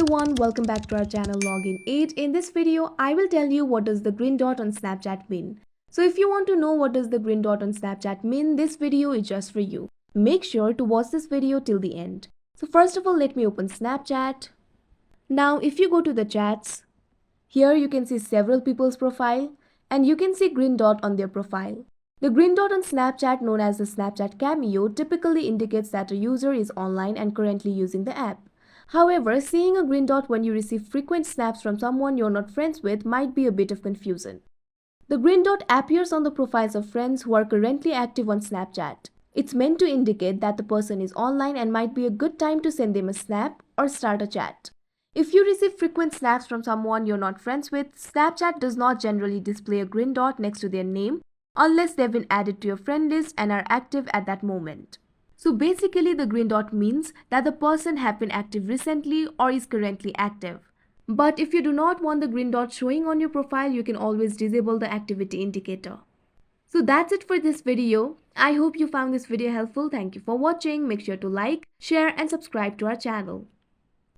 everyone, welcome back to our channel Login 8. In this video, I will tell you what does the green dot on Snapchat mean. So if you want to know what does the green dot on Snapchat mean, this video is just for you. Make sure to watch this video till the end. So first of all, let me open Snapchat. Now if you go to the chats, here you can see several people's profile and you can see green dot on their profile. The green dot on Snapchat, known as the Snapchat cameo, typically indicates that a user is online and currently using the app. However, seeing a green dot when you receive frequent snaps from someone you're not friends with might be a bit of confusion. The green dot appears on the profiles of friends who are currently active on Snapchat. It's meant to indicate that the person is online and might be a good time to send them a snap or start a chat. If you receive frequent snaps from someone you're not friends with, Snapchat does not generally display a green dot next to their name unless they've been added to your friend list and are active at that moment. So basically, the green dot means that the person have been active recently or is currently active. But if you do not want the green dot showing on your profile, you can always disable the activity indicator. So that's it for this video. I hope you found this video helpful. Thank you for watching. Make sure to like, share and subscribe to our channel.